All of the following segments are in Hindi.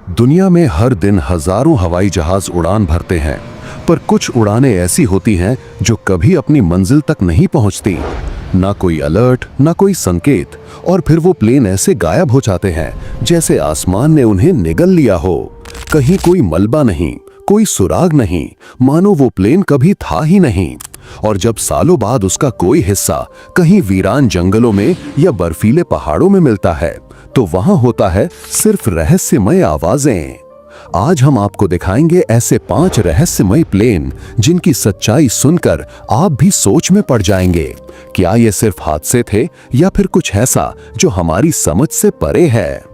दुनिया में हर दिन हजारों हवाई जहाज उड़ान भरते हैं, पर कुछ उड़ानें ऐसी होती हैं जो कभी अपनी मंजिल तक नहीं पहुंचती। ना कोई अलर्ट, ना कोई संकेत, और फिर वो प्लेन ऐसे गायब हो जाते हैं जैसे आसमान ने उन्हें निगल लिया हो। कहीं कोई मलबा नहीं, कोई सुराग नहीं, मानो वो प्लेन कभी था ही नहीं। और जब सालों बाद उसका कोई हिस्सा कहीं वीरान जंगलों में या बर्फीले पहाड़ों में मिलता है, तो वहां होता है सिर्फ रहस्यमय आवाजें। आज हम आपको दिखाएंगे ऐसे 5 रहस्यमय प्लेन जिनकी सच्चाई सुनकर आप भी सोच में पड़ जाएंगे। क्या ये सिर्फ हादसे थे या फिर कुछ ऐसा जो हमारी समझ से परे है?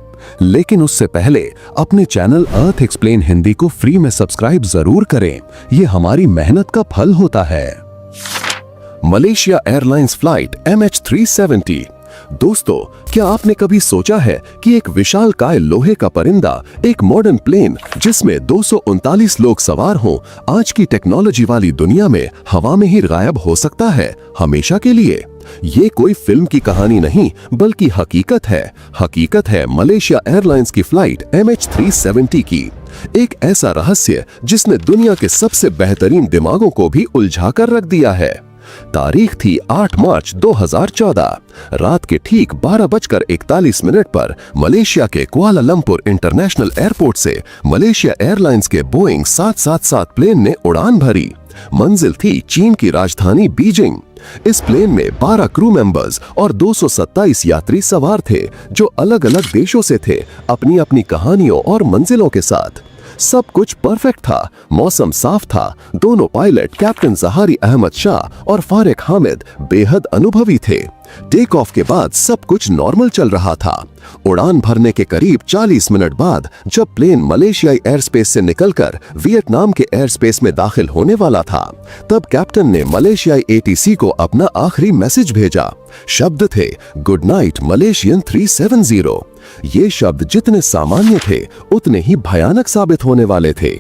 लेकिन उससे पहले अपने चैनल अर्थ एक्सप्लेन हिंदी को फ्री में सब्सक्राइब जरूर करें, ये हमारी मेहनत का फल होता है। Malaysia airlines flight MH370। दोस्तों, क्या आपने कभी सोचा है कि एक विशालकाय लोहे का परिंदा, एक मॉडर्न प्लेन जिसमें 239 लोग सवार हों, आज की टेक्नोलॉजी वाली दुनिया में हवा में ही गायब हो सकता है हमेशा के लिए? ये कोई फिल्म की कहानी नहीं, बल्कि हकीकत है मलेशिया एयरलाइंस की फ्लाइट MH370 की। एक ऐसा रहस्य जिसने दुनिया के सबसे बेहतरीन दिमागों को भी उलझा कर रख दिया है। तारीख थी 8 मार्च 2014। रात के ठीक 12:41 पर मलेशिया के कुआलालंपुर इंटरनेशनल एयरपोर्ट से मलेशिया एयरलाइंस के बोइंग 777 प्लेन ने उड़ान भरी। मंजिल थी चीन की राजधानी बीजिंग। इस प्लेन में 12 क्रू मेंबर्स और 227 यात्री सवार थे, जो अलग अलग देशों से थे, अपनी अपनी कहानियों और मंजिलों के साथ। सब कुछ परफेक्ट था, मौसम साफ था, दोनों पायलट कैप्टन जहारी अहमद शाह और फारिक हामिद बेहद अनुभवी थे। टेक ऑफ के बाद सब कुछ नॉर्मल चल रहा था। उड़ान भरने के करीब 40 मिनट बाद जब प्लेन मलेशियाई एयर स्पेस से निकलकर वियतनाम के एयर स्पेस में दाखिल होने वाला था, तब कैप्टन ने मलेशियाई ATC को अपना आखिरी मैसेज भेजा। शब्द थे, गुड नाइट मलेशियन 370। ये शब्द जितने सामान्य थे उतने ही भयानक साबित होने वाले थे,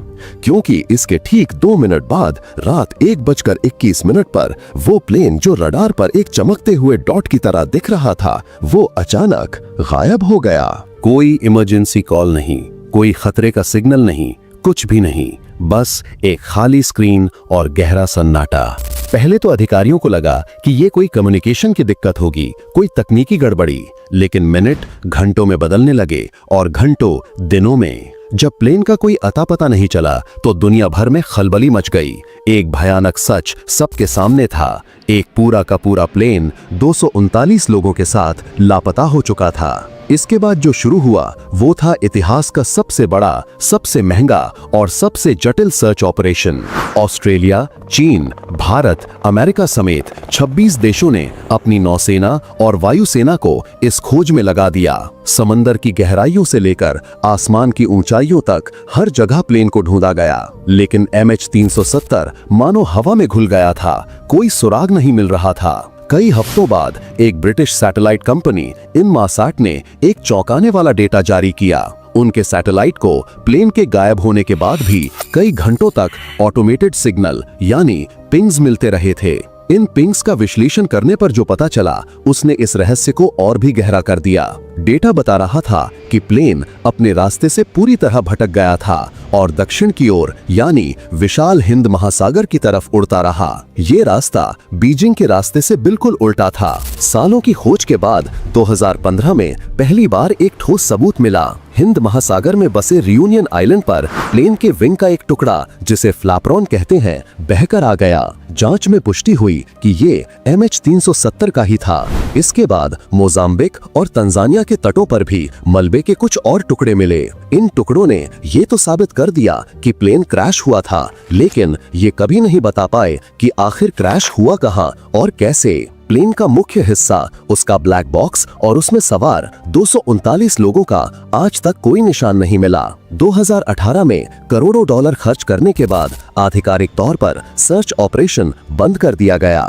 क्योंकि इसके ठीक 2 मिनट बाद रात 1:21 पर वो प्लेन जो रडार पर एक चमकते हुए डॉट की तरह दिख रहा था, वो अचानक गायब हो गया। कोई इमरजेंसी कॉल नहीं, कोई खतरे का सिग्नल नहीं, कुछ भी नहीं, बस एक खाली स्क्रीन और गहरा सन्नाटा। पहले तो अधिकारियों को लगा कि ये कोई कम्युनिकेशन की दिक्कत होगी, कोई तकनीकी गड़बड़ी, लेकिन मिनट घंटों में बदलने लगे और घंटों दिनों में। जब प्लेन का कोई अता पता नहीं चला तो दुनिया भर में खलबली मच गई। एक भयानक सच सबके सामने था, एक पूरा का पूरा प्लेन 239 लोगों के साथ लापता हो चुका था। इसके बाद जो शुरू हुआ वो था इतिहास का सबसे बड़ा, सबसे महंगा और सबसे जटिल सर्च ऑपरेशन। ऑस्ट्रेलिया, चीन, भारत, अमेरिका समेत 26 देशों ने अपनी नौसेना और वायुसेना को इस खोज में लगा दिया। समंदर की गहराइयों से लेकर आसमान की ऊंचाइयों तक हर जगह प्लेन को ढूंढा गया, लेकिन MH370 मानो हवा में घुल गया था, कोई सुराग नहीं मिल रहा था। कई हफ्तों बाद एक ब्रिटिश सैटेलाइट कंपनी इनमासाट ने एक चौंकाने वाला डेटा जारी किया। उनके सैटेलाइट को प्लेन के गायब होने के बाद भी कई घंटों तक ऑटोमेटेड सिग्नल यानी पिंग्स मिलते रहे थे। इन पिंग्स का विश्लेषण करने पर जो पता चला, उसने इस रहस्य को और भी गहरा कर दिया। डेटा बता रहा था कि प्लेन अपने रास्ते से पूरी तरह भटक गया था और दक्षिण की ओर यानी विशाल हिंद महासागर की तरफ उड़ता रहा। ये रास्ता बीजिंग के रास्ते से बिल्कुल उल्टा था। सालों की खोज के बाद 2015 में पहली बार एक ठोस सबूत मिला। हिंद महासागर में बसे रियूनियन आइलैंड पर प्लेन के विंग का एक टुकड़ा, जिसे फ्लैपरॉन कहते हैं, बहकर आ गया। जांच में पुष्टि हुई कि ये MH370 का ही था। इसके बाद मोजाम्बिक और तंजानिया के तटों पर भी मलबे के कुछ और टुकड़े मिले। इन टुकड़ों ने ये तो साबित कर दिया कि प्लेन क्रैश हुआ था, लेकिन ये कभी नहीं बता पाए कि आखिर क्रैश हुआ कहां और कैसे। प्लेन का मुख्य हिस्सा, उसका ब्लैक बॉक्स और उसमें सवार 239 लोगों का आज तक कोई निशान नहीं मिला। 2018 में करोड़ों डॉलर खर्च करने के बाद आधिकारिक तौर पर सर्च ऑपरेशन बंद कर दिया गया।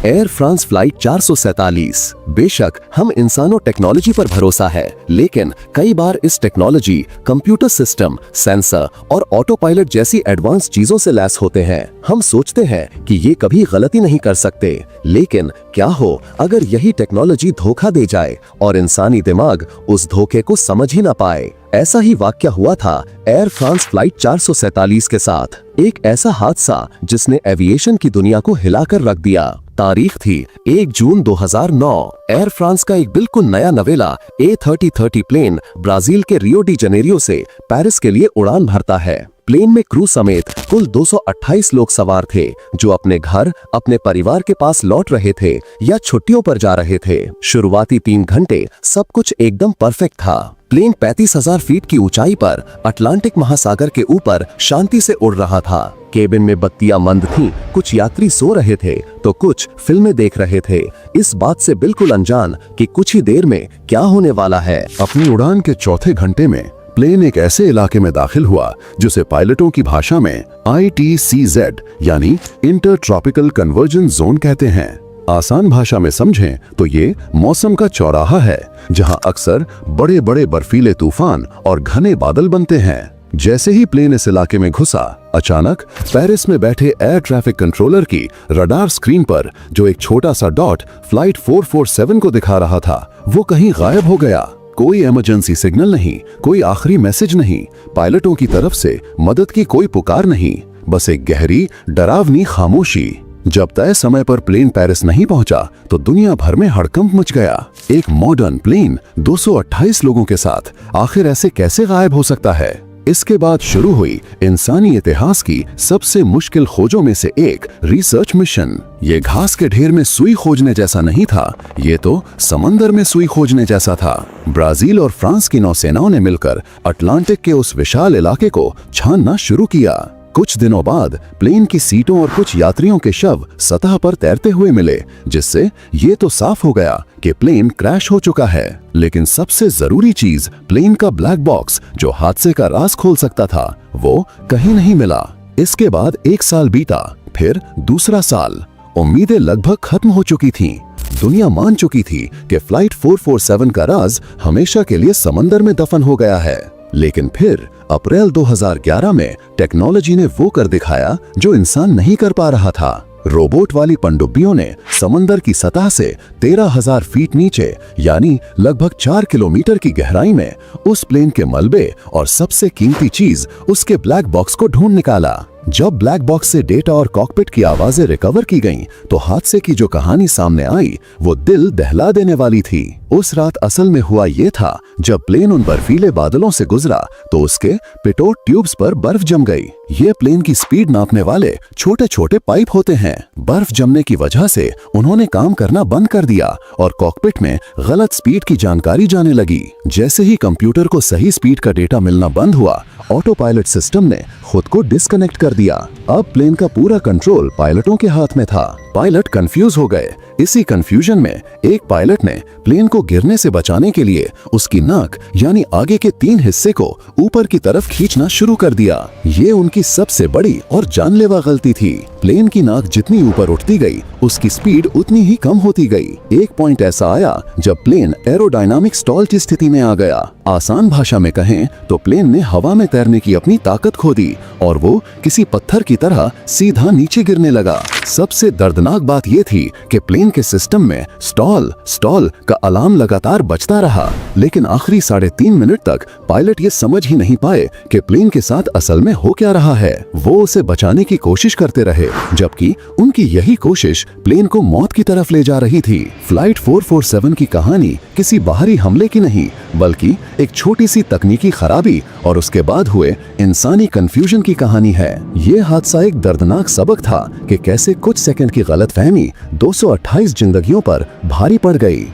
Air France flight 447। बेशक हम इंसानों टेक्नोलॉजी पर भरोसा है, लेकिन कई बार इस टेक्नोलॉजी कंप्यूटर सिस्टम, सेंसर और ऑटो पायलट जैसी एडवांस चीजों से लैस होते हैं। हम सोचते हैं कि ये कभी गलती नहीं कर सकते, लेकिन क्या हो अगर यही टेक्नोलॉजी धोखा दे जाए और इंसानी दिमाग उस धोखे को समझ ही ना पाए। ऐसा ही वाक्य हुआ था एयर फ्रांस फ्लाइट 447 के साथ। एक ऐसा हादसा जिसने एविएशन की दुनिया को हिलाकर रख दिया। तारीख थी 1 जून 2009। एयर फ्रांस का एक बिल्कुल नया नवेला A330 प्लेन ब्राजील के रियो डी जनेरियो से पेरिस के लिए उड़ान भरता है। प्लेन में क्रू समेत कुल 228 लोग सवार थे, जो अपने घर, अपने परिवार के पास लौट रहे थे या छुट्टियों पर जा रहे थे। शुरुआती 3 घंटे सब कुछ एकदम परफेक्ट था। प्लेन 35,000 फीट की ऊंचाई पर अटलांटिक महासागर के ऊपर शांति से उड़ रहा था। केबिन में बत्तियां मंद थीं, कुछ यात्री सो रहे थे तो कुछ फिल्में देख रहे थे, इस बात से बिल्कुल अनजान कि कुछ ही देर में क्या होने वाला है। अपनी उड़ान के चौथे घंटे में प्लेन एक ऐसे इलाके में दाखिल हुआ जिसे पायलटों की भाषा में ITCZ यानी इंटर ट्रॉपिकल कन्वर्जेंस जोन कहते हैं। आसान भाषा में समझें तो ये मौसम का चौराहा है, जहां अक्सर बड़े बड़े बर्फीले तूफान और घने बादल बनते हैं। जैसे ही प्लेन इस इलाके में घुसा, अचानक पेरिस में बैठे एयर ट्रैफिक कंट्रोलर की रडार स्क्रीन पर जो एक छोटा सा डॉट फ्लाइट 447 को दिखा रहा था, वो कहीं गायब हो गया। कोई इमरजेंसी सिग्नल नहीं, कोई आखिरी मैसेज नहीं, पायलटों की तरफ से मदद की कोई पुकार नहीं, बस एक गहरी डरावनी खामोशी। जब तय समय पर प्लेन पेरिस नहीं पहुंचा तो दुनिया भर में हड़कंप मच गया। एक मॉडर्न प्लेन 228 लोगों के साथ आखिर ऐसे कैसे गायब हो सकता है? इसके बाद शुरू हुई इंसानी इतिहास की सबसे मुश्किल खोजों में से एक, रिसर्च मिशन। ये घास के ढेर में सुई खोजने जैसा नहीं था, ये तो समंदर में सुई खोजने जैसा था। ब्राजील और फ्रांस की नौसेनाओं ने मिलकर अटलांटिक के उस विशाल इलाके को छानना शुरू किया। कुछ दिनों बाद प्लेन की सीटों और कुछ यात्रियों के शव सतह पर तैरते हुए मिले, जिससे ये तो साफ हो गया कि प्लेन क्रैश हो चुका है। लेकिन सबसे जरूरी चीज, प्लेन का ब्लैक बॉक्स जो हादसे का राज खोल सकता था, वो कहीं नहीं मिला। इसके बाद 1 साल बीता, फिर दूसरा साल। उम्मीदें लगभग खत्म हो चुकी थीं। दुनिया मान चुकी थी कि फ्लाइट 447 का राज हमेशा के लिए समंदर में दफन हो गया है। लेकिन फिर अप्रैल 2011 में टेक्नोलॉजी ने वो कर दिखाया जो इंसान नहीं कर पा रहा था। रोबोट वाली पनडुब्बियों ने समंदर की सतह से 13,000 फीट नीचे, यानी लगभग 4 किलोमीटर की गहराई में, उस प्लेन के मलबे और सबसे कीमती चीज, उसके ब्लैक बॉक्स को ढूंढ निकाला। जब ब्लैक बॉक्स से डेटा और कॉकपिट की आवाजें रिकवर की गईं, तो हादसे की जो कहानी सामने आई वो दिल दहला देने वाली थी। उस रात असल में हुआ ये था, जब प्लेन उन बर्फीले बादलों से गुजरा तो उसके पिटोट ट्यूब्स पर बर्फ जम गई। ये प्लेन की स्पीड नापने वाले छोटे छोटे पाइप होते हैं। बर्फ जमने की वजह से उन्होंने काम करना बंद कर दिया और कॉकपिट में गलत स्पीड की जानकारी जाने लगी। जैसे ही कंप्यूटर को सही स्पीड का डेटा मिलना बंद हुआ, ऑटो पायलट सिस्टम ने खुद को डिस्कनेक्ट कर दिया। अब प्लेन का पूरा कंट्रोल पायलटों के हाथ में था। पायलट कंफ्यूज हो गए। इसी कंफ्यूजन में एक पायलट ने प्लेन को गिरने से बचाने के लिए उसकी नाक यानी आगे के 3 हिस्से को ऊपर की तरफ खींचना शुरू कर दिया। ये उनकी सबसे बड़ी और जानलेवा गलती थी। प्लेन की नाक जितनी ऊपर उठती गई, उसकी स्पीड उतनी ही कम होती गई। एक पॉइंट ऐसा आया जब प्लेन एरोडायनामिक स्टॉल की स्थिति में आ गया। आसान भाषा में कहें तो प्लेन ने हवा में तैरने की अपनी ताकत खो दी और वो किसी पत्थर की तरह सीधा नीचे गिरने लगा। सबसे दर्दनाक बात यह थी कि प्लेन के सिस्टम में स्टॉल का अलार्म लगातार बजता रहा, लेकिन आखिरी 3.5 मिनट तक पायलट ये समझ ही नहीं पाए कि प्लेन के साथ असल में हो क्या रहा है। वो उसे बचाने की कोशिश करते रहे, जबकि उनकी यही कोशिश प्लेन को मौत की तरफ ले जा रही थी। फ्लाइट 447 की कहानी किसी बाहरी हमले की नहीं, बल्कि एक छोटी सी तकनीकी खराबी और उसके बाद हुए इंसानी कंफ्यूजन की कहानी है। ये हादसा एक दर्दनाक सबक था कि कैसे कुछ सेकंड की गलतफहमी 228 जिंदगियों पर भारी पड़ गई।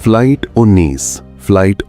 फ्लाइट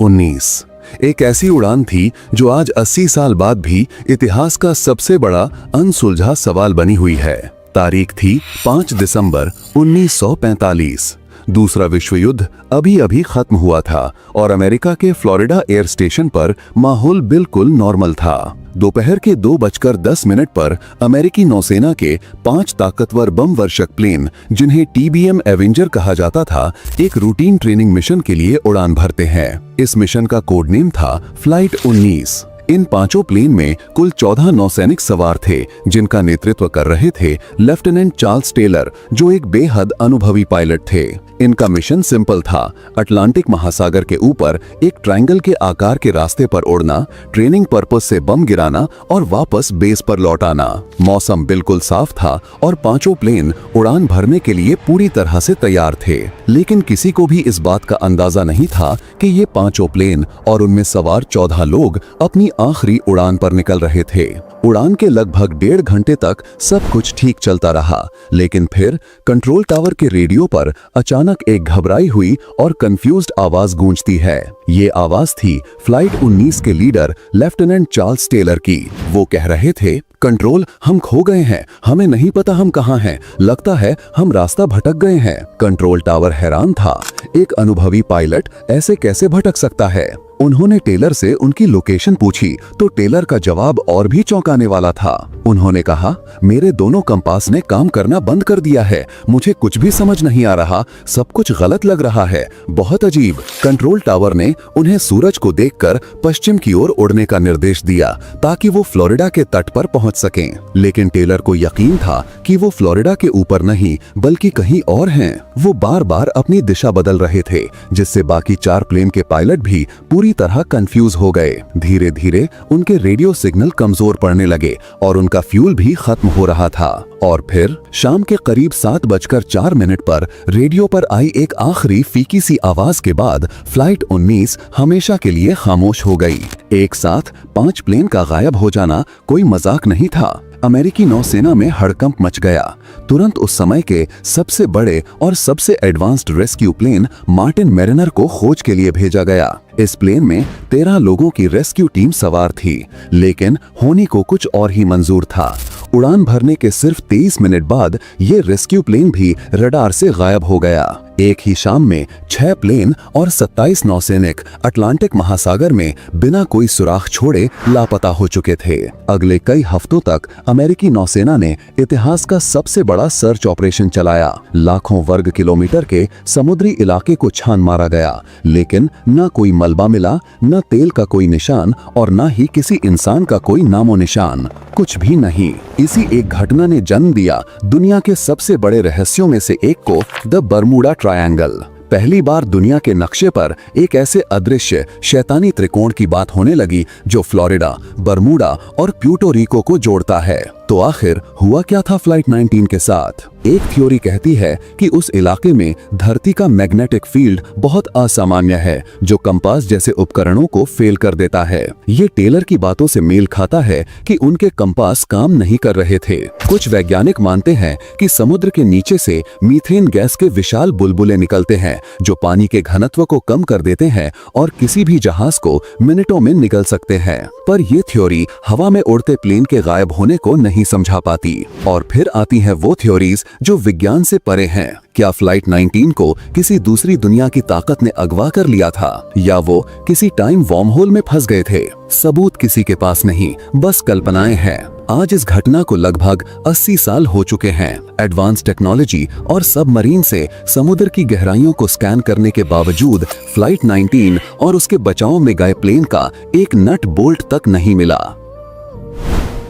19 एक ऐसी उड़ान थी जो आज 80 साल बाद भी इतिहास का सबसे बड़ा अनसुलझा सवाल बनी हुई है। तारीख थी 5 दिसंबर 1945। दूसरा विश्व युद्ध अभी अभी खत्म हुआ था और अमेरिका के फ्लोरिडा एयर स्टेशन पर माहौल बिल्कुल नॉर्मल था। दोपहर के 2:10 पर अमेरिकी नौसेना के 5 ताकतवर बम वर्षक प्लेन, जिन्हें TBM एवेंजर कहा जाता था, एक रूटीन ट्रेनिंग मिशन के लिए उड़ान भरते हैं। इस मिशन का कोड नेम था फ्लाइट 19। इन 5 प्लेन में कुल 14 नौसैनिक सवार थे, जिनका नेतृत्व कर रहे थे लेफ्टिनेंट चार्ल्स टेलर, जो एक बेहद अनुभवी पायलट थे। इनका मिशन सिंपल था, अटलांटिक महासागर के ऊपर एक ट्रायंगल के आकार के रास्ते पर उड़ना, ट्रेनिंग पर्पस से बम गिराना और वापस बेस पर लौट आना। मौसम बिल्कुल साफ था और 5 प्लेन उड़ान भरने के लिए पूरी तरह से तैयार थे। लेकिन किसी को भी इस बात का अंदाजा नहीं था कि ये 5 प्लेन और उनमें सवार 14 लोग अपनी आखिरी उड़ान पर निकल रहे थे। उड़ान के लगभग 1.5 घंटे तक सब कुछ ठीक चलता रहा, लेकिन फिर कंट्रोल टावर के रेडियो पर अचानक एक घबराई हुई और कंफ्यूज्ड आवाज गूंजती है। ये आवाज थी फ्लाइट 19 के लीडर लेफ्टिनेंट चार्ल्स टेलर की। वो कह रहे थे, कंट्रोल, हम खो गए हैं, हमें नहीं पता हम कहां हैं, लगता है हम रास्ता भटक गए हैं। कंट्रोल टावर हैरान था, एक अनुभवी पायलट ऐसे कैसे भटक सकता है। उन्होंने टेलर से उनकी लोकेशन पूछी तो टेलर का जवाब और भी चौंकाने वाला था। उन्होंने कहा, मेरे दोनों कंपास ने काम करना बंद कर दिया है, मुझे कुछ भी समझ नहीं आ रहा, सब कुछ गलत लग रहा है, बहुत अजीब। कंट्रोल टावर ने उन्हें सूरज को देखकर पश्चिम की ओर उड़ने का निर्देश दिया ताकि वो फ्लोरिडा के तट पर पहुंच सकें। लेकिन टेलर को यकीन था कि वो फ्लोरिडा के ऊपर नहीं बल्कि कहीं और हैं। वो बार बार अपनी दिशा बदल रहे थे, जिससे बाकी 4 प्लेन के पायलट भी पूरी तरह कंफ्यूज हो गए। धीरे धीरे उनके रेडियो सिग्नल कमजोर पड़ने लगे और उनका फ्यूल भी खत्म हो रहा था। और फिर शाम के करीब 7:04 पर रेडियो पर आई एक आखिरी फीकी सी आवाज के बाद फ्लाइट 19 हमेशा के लिए खामोश हो गई। एक साथ 5 प्लेन का गायब हो जाना कोई मजाक नहीं था। अमेरिकी नौसेना में हड़कंप मच गया। तुरंत उस समय के सबसे बड़े और सबसे advanced rescue plane Martin Mariner को खोज के लिए भेजा गया। इस प्लेन में 13 लोगों की रेस्क्यू टीम सवार थी, लेकिन होनी को कुछ और ही मंजूर था। उड़ान भरने के सिर्फ 23 मिनट बाद ये रेस्क्यू प्लेन भी रडार से गायब हो गया। एक ही शाम में 6 प्लेन और 27 नौसैनिक अटलांटिक महासागर में बिना कोई सुराग छोड़े लापता हो चुके थे। अगले कई हफ्तों तक अमेरिकी नौसेना ने इतिहास का सबसे बड़ा सर्च ऑपरेशन चलाया। लाखों वर्ग किलोमीटर के समुद्री इलाके को छान मारा गया, लेकिन न कोई मलबा मिला, न तेल का कोई निशान और न ही किसी इंसान का कोई नामो निशान, कुछ भी नहीं। इसी एक घटना ने जन्म दिया दुनिया के सबसे बड़े रहस्यों में से एक को, द बर्मुडा ट्रायंगल। पहली बार दुनिया के नक्शे पर एक ऐसे अदृश्य शैतानी त्रिकोण की बात होने लगी जो फ्लोरिडा, बर्मुडा और प्यूर्टो रिको को जोड़ता है। तो आखिर हुआ क्या था फ्लाइट 19 के साथ? एक थ्योरी कहती है कि उस इलाके में धरती का मैग्नेटिक फील्ड बहुत असामान्य है, जो कंपास जैसे उपकरणों को फेल कर देता है। ये टेलर की बातों से मेल खाता है कि उनके कंपास काम नहीं कर रहे थे। कुछ वैज्ञानिक मानते हैं कि समुद्र के नीचे से मीथेन गैस के विशाल बुलबुले निकलते हैं, जो पानी के घनत्व को कम कर देते हैं और किसी भी जहाज को मिनटों में निगल सकते हैं। पर यह थ्योरी हवा में उड़ते प्लेन के गायब होने को नहीं समझा पाती। और फिर आती हैं वो थ्योरीज जो विज्ञान से परे हैं। क्या फ्लाइट 19 को किसी दूसरी दुनिया की ताकत ने अगवा कर लिया था, या वो किसी टाइम वॉर्म होल में फंस गए थे? सबूत किसी के पास नहीं, बस कल्पनाएं हैं। आज इस घटना को लगभग 80 साल हो चुके हैं। एडवांस टेक्नोलॉजी और सबमरीन से समुद्र की गहराइयों को स्कैन करने के बावजूद फ्लाइट 19 और उसके बचाव में गए प्लेन का एक नट बोल्ट तक नहीं मिला।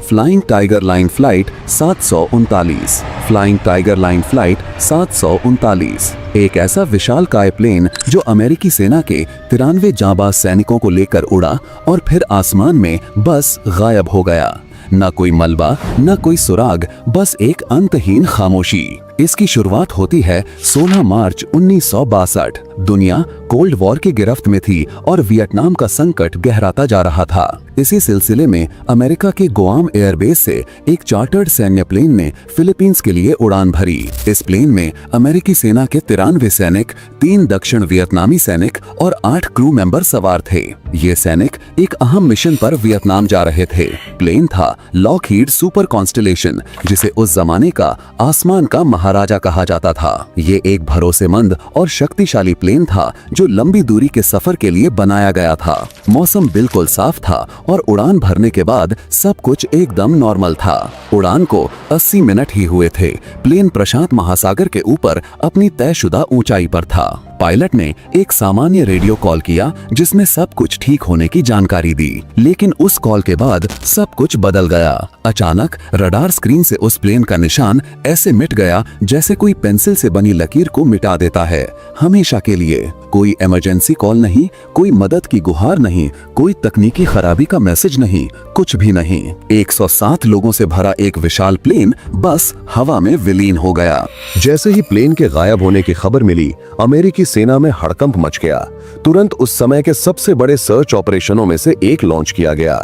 Flying tiger line flight 739। Flying tiger line flight 739 एक ऐसा विशालकाय प्लेन जो अमेरिकी सेना के 93 जांबाज सैनिकों को लेकर उड़ा और फिर आसमान में बस गायब हो गया। न कोई मलबा, न कोई सुराग, बस एक अंतहीन खामोशी। इसकी शुरुआत होती है 16 मार्च 1962। दुनिया कोल्ड वॉर की गिरफ्त में थी और वियतनाम का संकट गहराता जा रहा था। इसी सिलसिले में अमेरिका के गुआम एयरबेस से एक चार्टर्ड सैन्य प्लेन ने फिलीपींस के लिए उड़ान भरी। इस प्लेन में अमेरिकी सेना के 93 सैनिक, 3 दक्षिण वियतनामी सैनिक और 8 क्रू मेंबर सवार थे। ये सैनिक एक अहम मिशन पर वियतनाम जा रहे थे। प्लेन था लॉकहीड सुपर कॉन्स्टेलेशन, जिसे उस जमाने का आसमान का महाराजा कहा जाता था। ये एक भरोसेमंद और शक्तिशाली प्लेन था जो लंबी दूरी के सफर के लिए बनाया गया था। मौसम बिल्कुल साफ था और उड़ान भरने के बाद सब कुछ एकदम नॉर्मल था। उड़ान को 80 मिनट ही हुए थे। प्लेन प्रशांत महासागर के ऊपर अपनी तयशुदा ऊंचाई पर था। पायलट ने एक सामान्य रेडियो कॉल किया जिसमें सब कुछ ठीक होने की जानकारी दी, लेकिन उस कॉल के बाद सब कुछ बदल गया। अचानक रडार स्क्रीन से उस प्लेन का निशान ऐसे मिट गया जैसे कोई पेंसिल से बनी लकीर को मिटा देता है, हमेशा के लिए। कोई इमरजेंसी कॉल नहीं, कोई मदद की गुहार नहीं, कोई तकनीकी खराबी का मैसेज नहीं, कुछ भी नहीं। 107 लोगों से भरा एक विशाल प्लेन बस हवा में विलीन हो गया। जैसे ही प्लेन के गायब होने की खबर मिली, अमेरिकी सेना में हड़कंप मच गया। तुरंत उस समय के सबसे बड़े सर्च ऑपरेशनों में से एक लॉन्च किया गया।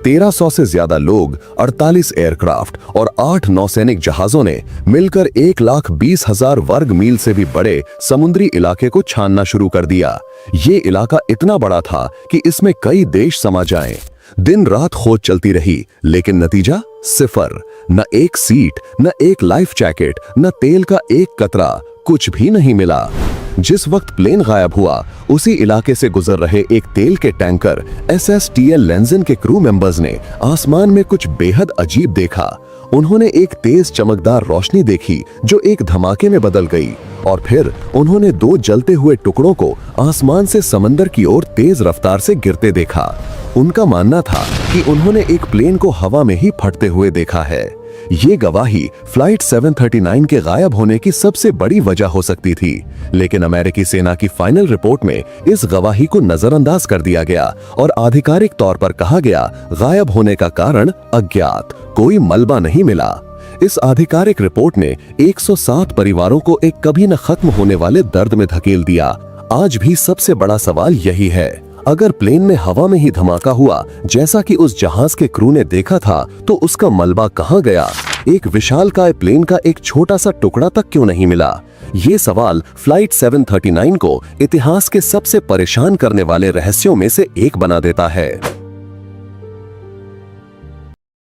1300 से ज्यादा लोग, 48 एयरक्राफ्ट और 8 नौसैनिक जहाजों ने मिलकर 1,20,000 वर्ग मील से भी बड़े समुद्री इलाके को छानना शुरू कर दिया। ये इलाका इतना बड़ा था कि इसमें कई देश समा जाएं। दिन रात खोज चलती रही, लेकिन नतीजा सिफर। न एक सीट, न एक लाइफ जैकेट, न तेल का एक कतरा, कुछ भी नहीं मिला। जिस वक्त प्लेन गायब हुआ, उसी इलाके से गुजर रहे एक तेल के टैंकर SSTL लेंजन के क्रू मेंबर्स ने आसमान में कुछ बेहद अजीब देखा। उन्होंने एक तेज चमकदार रोशनी देखी जो एक धमाके में बदल गई, और फिर उन्होंने 2 जलते हुए टुकड़ों को आसमान से समंदर की ओर तेज रफ्तार से गिरते देखा। उनका मानना था कि उन्होंने एक प्लेन को हवा में ही फटते हुए देखा है। ये गवाही फ्लाइट 739 के गायब होने की सबसे बड़ी वजह हो सकती थी, लेकिन अमेरिकी सेना की फाइनल रिपोर्ट में इस गवाही को नजरअंदाज कर दिया गया और आधिकारिक तौर पर कहा गया, गायब होने का कारण अज्ञात, कोई मलबा नहीं मिला। इस आधिकारिक रिपोर्ट ने 107 परिवारों को एक कभी न खत्म होने वाले दर्द में धकेल दिया। आज भी सबसे बड़ा सवाल यही है, अगर प्लेन में हवा में ही धमाका हुआ जैसा कि उस जहाज के क्रू ने देखा था, तो उसका मलबा कहां गया? एक विशालकाय प्लेन का एक छोटा सा टुकड़ा तक क्यों नहीं मिला? ये सवाल फ्लाइट 739 को इतिहास के सबसे परेशान करने वाले रहस्यों में से एक बना देता है।